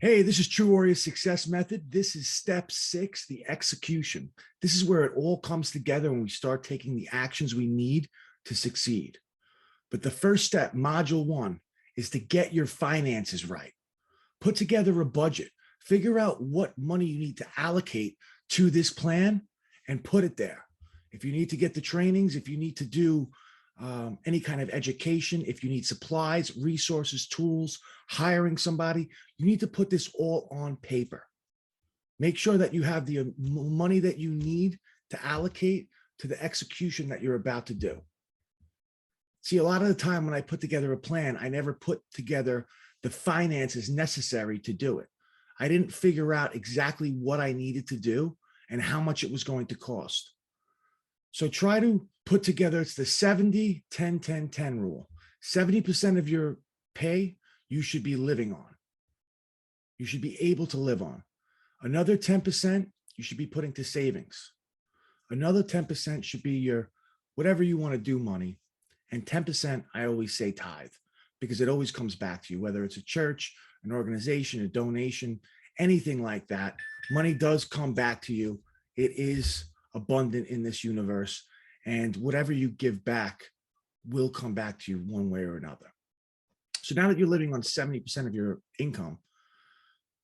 Hey, this is True Warrior Success Method. This is step 6, the execution. This is where it all comes together when we start taking the actions we need to succeed. But the first step, module 1, is to get your finances right. Put together a budget. Figure out what money you need to allocate to this plan and put it there. If you need to get the trainings, if you need to do any kind of education, if you need supplies, resources, tools, hiring somebody, you need to put this all on paper. Make sure that you have the money that you need to allocate to the execution that you're about to do. See, a lot of the time when I put together a plan, I never put together the finances necessary to do it. I didn't figure out exactly what I needed to do and how much it was going to cost. So try to put together, it's the 70, 10, 10, 10 rule. 70% of your pay you should be living on. You should be able to live on. Another 10% you should be putting to savings. Another 10% should be your whatever you want to do money. And 10%, I always say tithe, because it always comes back to you, whether it's a church, an organization, a donation, anything like that. Money does come back to you. It is abundant in this universe, and whatever you give back will come back to you one way or another. So now that you're living on 70% of your income,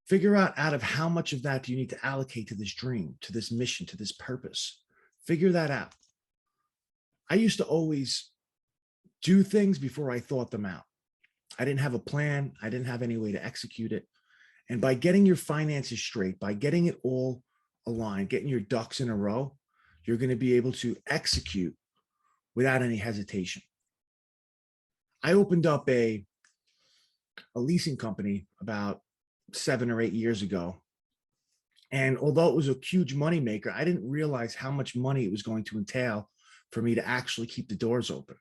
figure out of how much of that do you need to allocate to this dream, to this mission, to this purpose. Figure that out. I used to always do things before I thought them out. I didn't have a plan. I didn't have any way to execute it. And by getting your finances straight, by getting it all aligned, getting your ducks in a row, you're going to be able to execute without any hesitation. I opened up a leasing company about 7 or 8 years ago. And although it was a huge money maker, I didn't realize how much money it was going to entail for me to actually keep the doors open.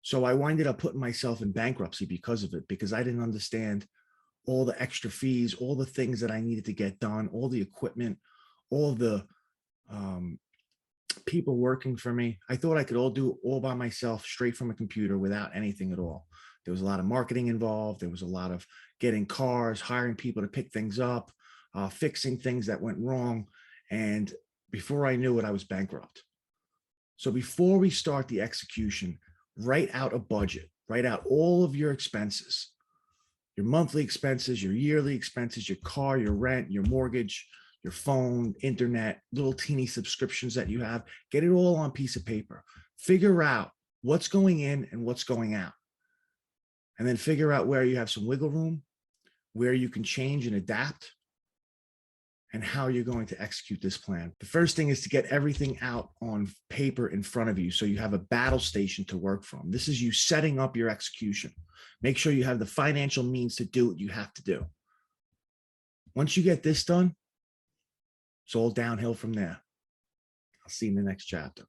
So I winded up putting myself in bankruptcy because of it, because I didn't understand all the extra fees, all the things that I needed to get done, all the equipment, all the people working for me. I thought I could all do it all by myself, straight from a computer without anything at all. There was a lot of marketing involved. There was a lot of getting cars, hiring people to pick things up, fixing things that went wrong. And before I knew it, I was bankrupt. So before we start the execution, write out a budget, write out all of your expenses, your monthly expenses, your yearly expenses, your car, your rent, your mortgage, your phone, internet, little teeny subscriptions that you have. Get it all on a piece of paper. Figure out what's going in and what's going out. And then figure out where you have some wiggle room, where you can change and adapt, and how you're going to execute this plan. The first thing is to get everything out on paper in front of you so you have a battle station to work from. This is you setting up your execution. Make sure you have the financial means to do what you have to do. Once you get this done, it's all downhill from there. I'll see you in the next chapter.